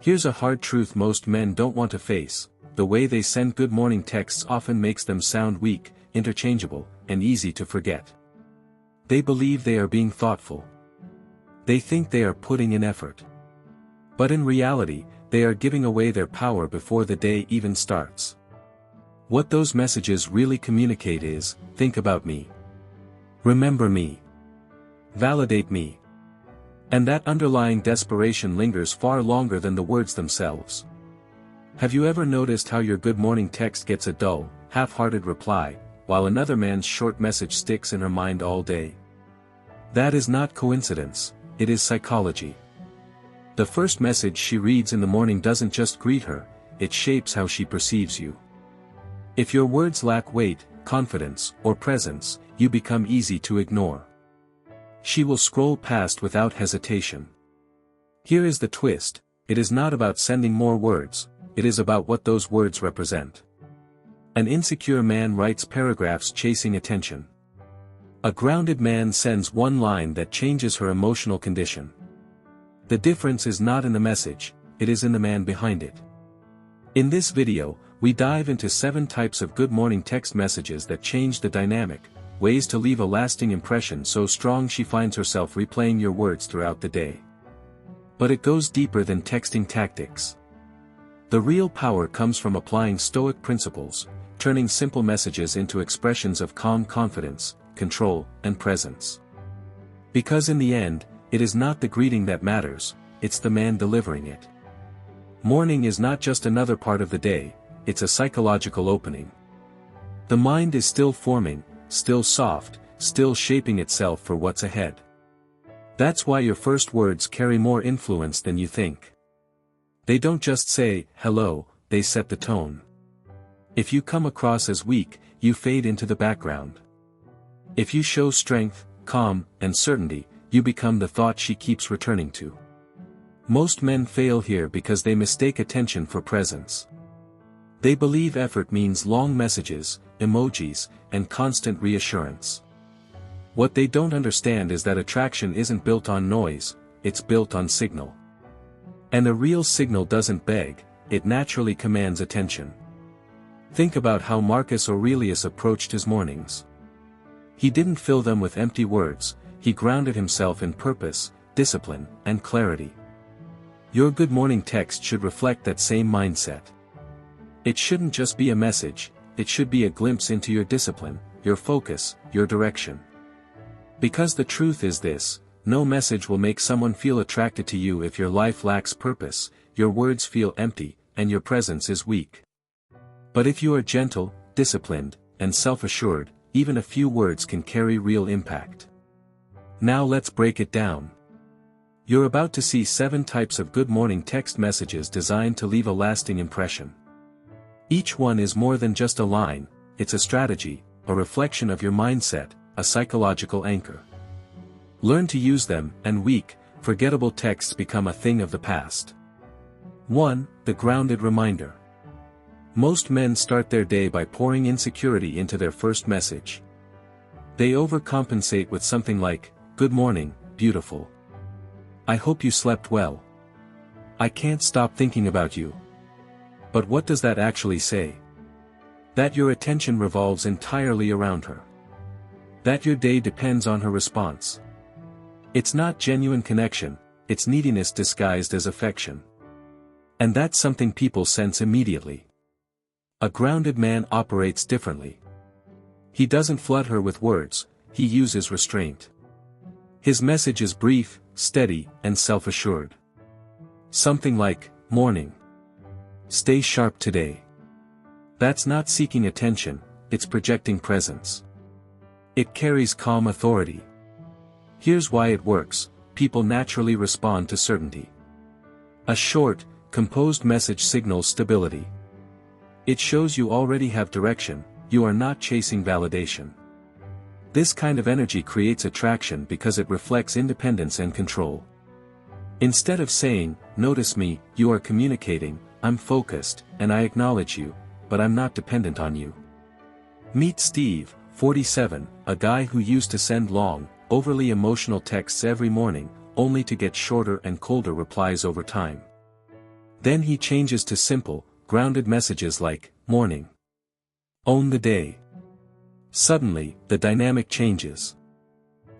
Here's a hard truth most men don't want to face: the way they send good morning texts often makes them sound weak, interchangeable, and easy to forget. They believe they are being thoughtful. They think they are putting in effort. But in reality, they are giving away their power before the day even starts. What those messages really communicate is, think about me. Remember me. Validate me. And that underlying desperation lingers far longer than the words themselves. Have you ever noticed how your good morning text gets a dull, half-hearted reply, while another man's short message sticks in her mind all day? That is not coincidence, it is psychology. The first message she reads in the morning doesn't just greet her, it shapes how she perceives you. If your words lack weight, confidence, or presence, you become easy to ignore. She will scroll past without hesitation. Here is the twist: it is not about sending more words, it is about what those words represent. An insecure man writes paragraphs chasing attention. A grounded man sends one line that changes her emotional condition. The difference is not in the message, it is in the man behind it. In this video, we dive into 7 types of good morning text messages that change the dynamic, ways to leave a lasting impression so strong she finds herself replaying your words throughout the day. But it goes deeper than texting tactics. The real power comes from applying Stoic principles, turning simple messages into expressions of calm confidence, control, and presence. Because in the end, it is not the greeting that matters, it's the man delivering it. Morning is not just another part of the day, it's a psychological opening. The mind is still forming, still soft, still shaping itself for what's ahead. That's why your first words carry more influence than you think. They don't just say, hello, they set the tone. If you come across as weak, you fade into the background. If you show strength, calm, and certainty, you become the thought she keeps returning to. Most men fail here because they mistake attention for presence. They believe effort means long messages, emojis, and constant reassurance. What they don't understand is that attraction isn't built on noise, it's built on signal. And a real signal doesn't beg, it naturally commands attention. Think about how Marcus Aurelius approached his mornings. He didn't fill them with empty words, he grounded himself in purpose, discipline, and clarity. Your good morning text should reflect that same mindset. It shouldn't just be a message, it should be a glimpse into your discipline, your focus, your direction. Because the truth is this: no message will make someone feel attracted to you if your life lacks purpose, your words feel empty, and your presence is weak. But if you are gentle, disciplined, and self-assured, even a few words can carry real impact. Now let's break it down. You're about to see 7 types of good morning text messages designed to leave a lasting impression. Each one is more than just a line, it's a strategy, a reflection of your mindset, a psychological anchor. Learn to use them, and weak, forgettable texts become a thing of the past. 1. The grounded reminder. Most men start their day by pouring insecurity into their first message. They overcompensate with something like, "Good morning, beautiful. I hope you slept well. I can't stop thinking about you." But what does that actually say? That your attention revolves entirely around her. That your day depends on her response. It's not genuine connection, it's neediness disguised as affection. And that's something people sense immediately. A grounded man operates differently. He doesn't flood her with words, he uses restraint. His message is brief, steady, and self-assured. Something like, "Morning. Stay sharp today." That's not seeking attention, it's projecting presence. It carries calm authority. Here's why it works: people naturally respond to certainty. A short, composed message signals stability. It shows you already have direction, you are not chasing validation. This kind of energy creates attraction because it reflects independence and control. Instead of saying, "Notice me," you are communicating, "I'm focused, and I acknowledge you, but I'm not dependent on you." Meet Steve, 47, a guy who used to send long, overly emotional texts every morning, only to get shorter and colder replies over time. Then he changes to simple, grounded messages like, "Morning. Own the day." Suddenly, the dynamic changes.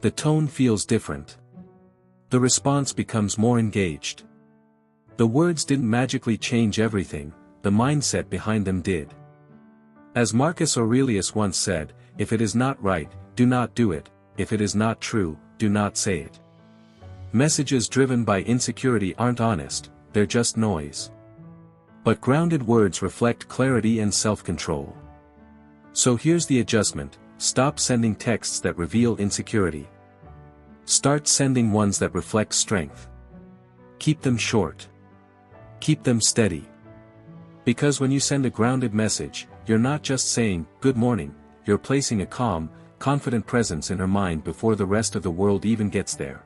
The tone feels different. The response becomes more engaged. The words didn't magically change everything, the mindset behind them did. As Marcus Aurelius once said, "If it is not right, do not do it, if it is not true, do not say it." Messages driven by insecurity aren't honest, they're just noise. But grounded words reflect clarity and self-control. So here's the adjustment: stop sending texts that reveal insecurity. Start sending ones that reflect strength. Keep them short. Keep them steady. Because when you send a grounded message, you're not just saying, "Good morning," you're placing a calm, confident presence in her mind before the rest of the world even gets there.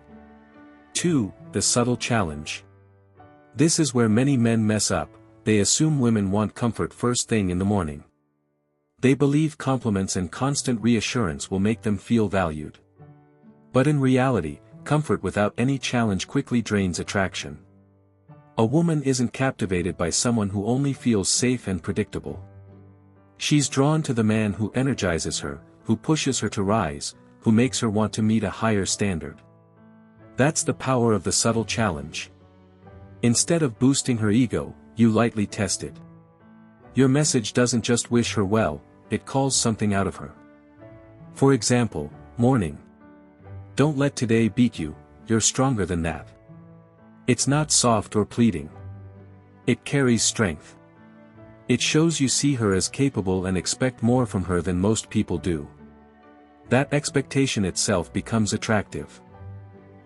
2. The subtle challenge. This is where many men mess up. They assume women want comfort first thing in the morning. They believe compliments and constant reassurance will make them feel valued. But in reality, comfort without any challenge quickly drains attraction. A woman isn't captivated by someone who only feels safe and predictable. She's drawn to the man who energizes her, who pushes her to rise, who makes her want to meet a higher standard. That's the power of the subtle challenge. Instead of boosting her ego, you lightly test it. Your message doesn't just wish her well, it calls something out of her. For example, "Morning. Don't let today beat you, you're stronger than that." It's not soft or pleading. It carries strength. It shows you see her as capable and expect more from her than most people do. That expectation itself becomes attractive.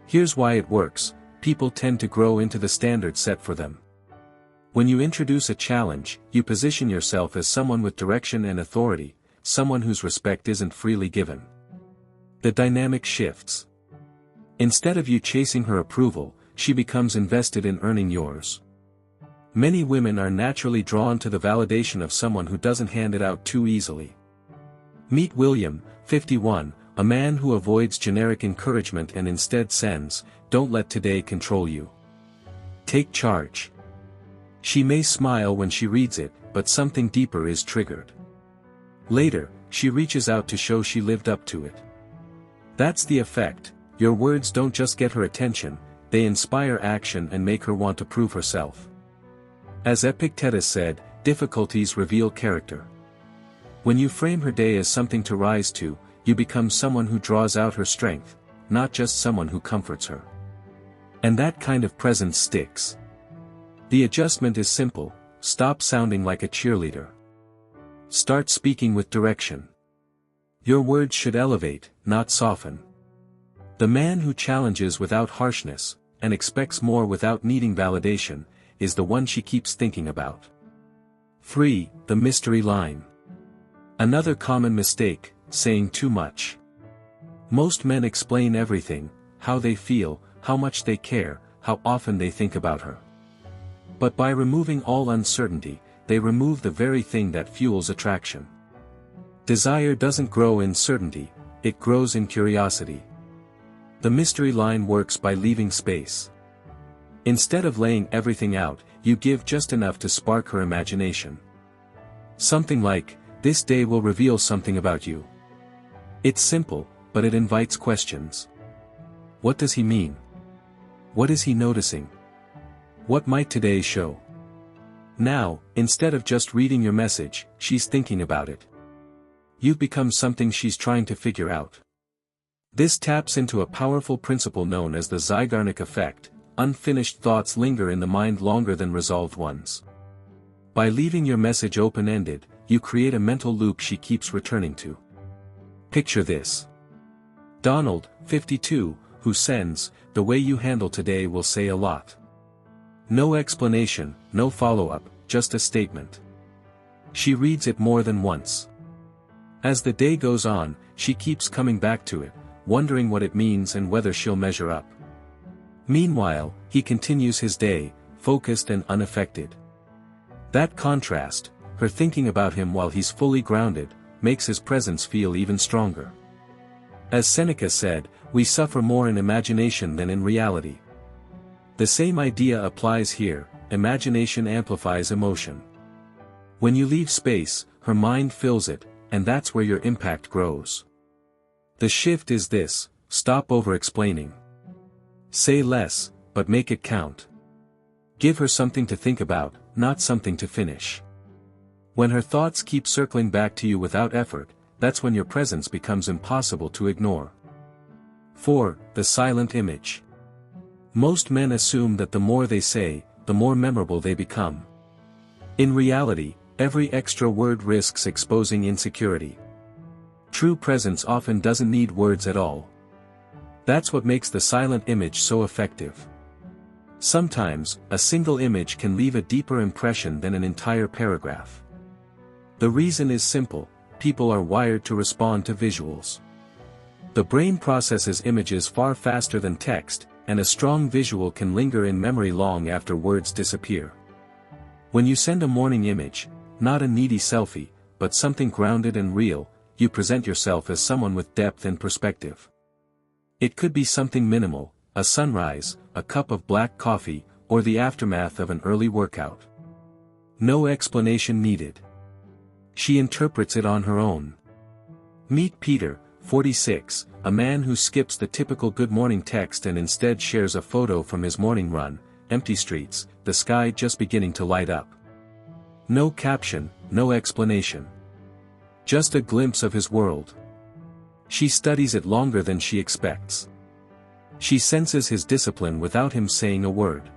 Here's why it works: people tend to grow into the standards set for them. When you introduce a challenge, you position yourself as someone with direction and authority, someone whose respect isn't freely given. The dynamic shifts. Instead of you chasing her approval, she becomes invested in earning yours. Many women are naturally drawn to the validation of someone who doesn't hand it out too easily. Meet William, 51, a man who avoids generic encouragement and instead sends, "Don't let today control you. Take charge." She may smile when she reads it, but something deeper is triggered. Later, she reaches out to show she lived up to it. That's the effect. Your words don't just get her attention, they inspire action and make her want to prove herself. As Epictetus said, difficulties reveal character. When you frame her day as something to rise to, you become someone who draws out her strength, not just someone who comforts her. And that kind of presence sticks. The adjustment is simple: stop sounding like a cheerleader. Start speaking with direction. Your words should elevate, not soften. The man who challenges without harshness, and expects more without needing validation, is the one she keeps thinking about. 3. The mystery line. Another common mistake: saying too much. Most men explain everything: how they feel, how much they care, how often they think about her. But by removing all uncertainty, they remove the very thing that fuels attraction. Desire doesn't grow in certainty, it grows in curiosity. The mystery line works by leaving space. Instead of laying everything out, you give just enough to spark her imagination. Something like, "This day will reveal something about you." It's simple, but it invites questions. What does he mean? What is he noticing? What might today show? Now, instead of just reading your message, she's thinking about it. You've become something she's trying to figure out. This taps into a powerful principle known as the Zeigarnik effect: unfinished thoughts linger in the mind longer than resolved ones. By leaving your message open-ended, you create a mental loop she keeps returning to. Picture this. Donald, 52, who sends, "The way you handle today will say a lot." No explanation, no follow-up, just a statement. She reads it more than once. As the day goes on, she keeps coming back to it, wondering what it means and whether she'll measure up. Meanwhile, he continues his day, focused and unaffected. That contrast, her thinking about him while he's fully grounded, makes his presence feel even stronger. As Seneca said, we suffer more in imagination than in reality. The same idea applies here: imagination amplifies emotion. When you leave space, her mind fills it, and that's where your impact grows. The shift is this: stop over-explaining. Say less, but make it count. Give her something to think about, not something to finish. When her thoughts keep circling back to you without effort, that's when your presence becomes impossible to ignore. 4. The silent image. Most men assume that the more they say, the more memorable they become. In reality, every extra word risks exposing insecurity. True presence often doesn't need words at all. That's what makes the silent image so effective. Sometimes, a single image can leave a deeper impression than an entire paragraph. The reason is simple: people are wired to respond to visuals. The brain processes images far faster than text, and a strong visual can linger in memory long after words disappear. When you send a morning image, not a needy selfie, but something grounded and real, you present yourself as someone with depth and perspective. It could be something minimal: a sunrise, a cup of black coffee, or the aftermath of an early workout. No explanation needed. She interprets it on her own. Meet Peter, 46, a man who skips the typical good morning text and instead shares a photo from his morning run: empty streets, the sky just beginning to light up. No caption, no explanation. Just a glimpse of his world. She studies it longer than she expects. She senses his discipline without him saying a word.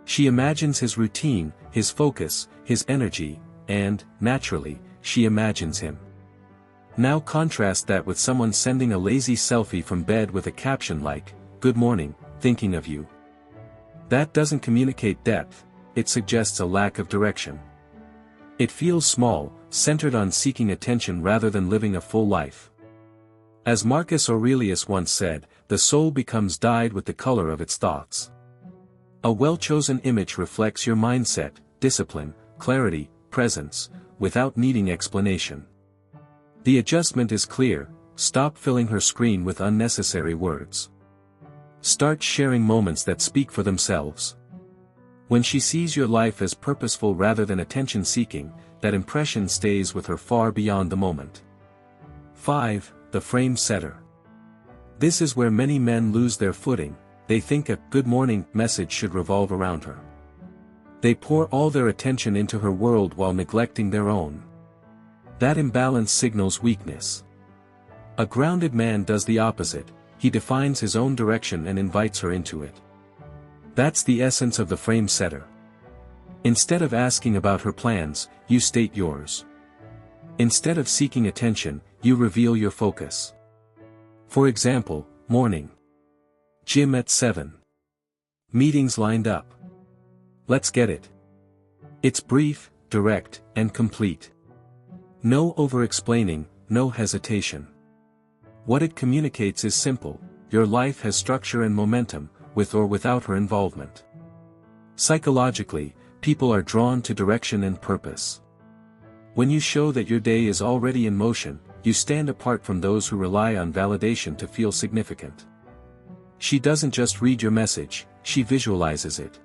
She imagines his routine, his focus, his energy, and, naturally, she imagines him. Now contrast that with someone sending a lazy selfie from bed with a caption like, "Good morning, thinking of you." That doesn't communicate depth, it suggests a lack of direction. It feels small, centered on seeking attention rather than living a full life. As Marcus Aurelius once said, the soul becomes dyed with the color of its thoughts. A well-chosen image reflects your mindset, discipline, clarity, presence, without needing explanation. The adjustment is clear: stop filling her screen with unnecessary words. Start sharing moments that speak for themselves. When she sees your life as purposeful rather than attention-seeking, that impression stays with her far beyond the moment. 5. The frame setter. This is where many men lose their footing. They think a "good morning" message should revolve around her. They pour all their attention into her world while neglecting their own. That imbalance signals weakness. A grounded man does the opposite: he defines his own direction and invites her into it. That's the essence of the frame setter. Instead of asking about her plans, you state yours. Instead of seeking attention, you reveal your focus. For example, morning. Gym at 7. Meetings lined up. Let's get it. It's brief, direct, and complete. No over-explaining, no hesitation. What it communicates is simple: your life has structure and momentum, with or without her involvement. Psychologically, people are drawn to direction and purpose. When you show that your day is already in motion, you stand apart from those who rely on validation to feel significant. She doesn't just read your message, she visualizes it.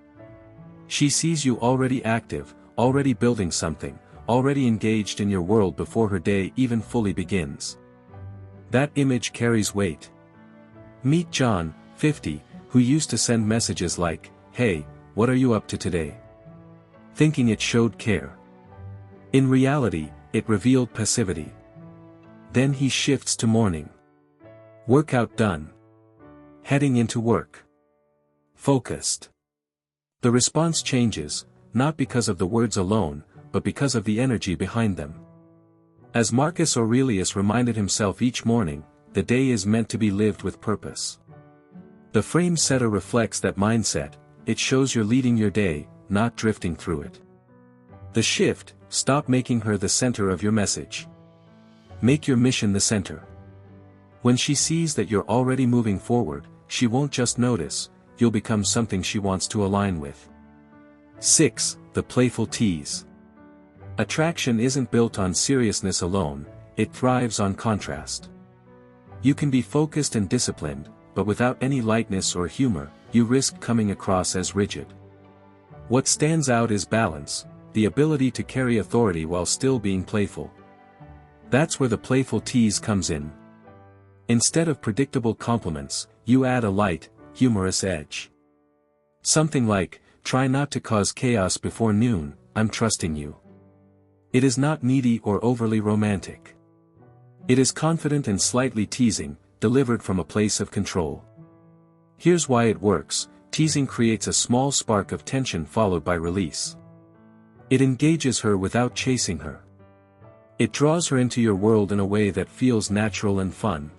She sees you already active, already building something, already engaged in your world before her day even fully begins. That image carries weight. Meet John, 50, who used to send messages like, "Hey, what are you up to today?" thinking it showed care. In reality, it revealed passivity. Then he shifts to morning. Workout done. Heading into work. Focused. The response changes, not because of the words alone, but because of the energy behind them. As Marcus Aurelius reminded himself each morning, the day is meant to be lived with purpose. The frame setter reflects that mindset. It shows you're leading your day, not drifting through it. The shift: stop making her the center of your message. Make your mission the center. When she sees that you're already moving forward, she won't just notice, you'll become something she wants to align with. 6. The playful tease. Attraction isn't built on seriousness alone, it thrives on contrast. You can be focused and disciplined, but without any lightness or humor, you risk coming across as rigid. What stands out is balance, the ability to carry authority while still being playful. That's where the playful tease comes in. Instead of predictable compliments, you add a light, humorous edge. Something like, "Try not to cause chaos before noon, I'm trusting you." It is not needy or overly romantic. It is confident and slightly teasing, delivered from a place of control. Here's why it works: teasing creates a small spark of tension followed by release. It engages her without chasing her. It draws her into your world in a way that feels natural and fun.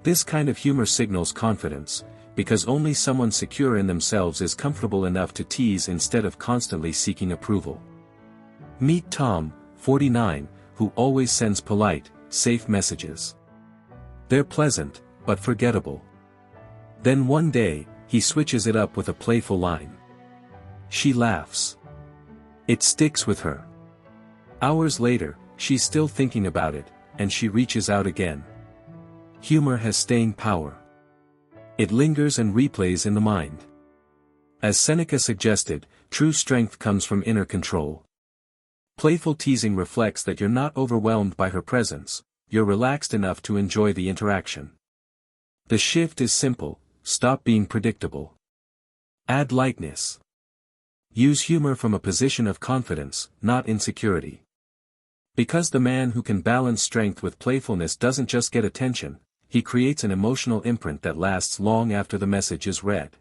This kind of humor signals confidence, because only someone secure in themselves is comfortable enough to tease instead of constantly seeking approval. Meet Tom, 49, who always sends polite, safe messages. They're pleasant, but forgettable. Then one day, he switches it up with a playful line. She laughs. It sticks with her. Hours later, she's still thinking about it, and she reaches out again. Humor has staying power. It lingers and replays in the mind. As Seneca suggested, true strength comes from inner control. Playful teasing reflects that you're not overwhelmed by her presence, you're relaxed enough to enjoy the interaction. The shift is simple: stop being predictable. Add lightness. Use humor from a position of confidence, not insecurity. Because the man who can balance strength with playfulness doesn't just get attention, he creates an emotional imprint that lasts long after the message is read.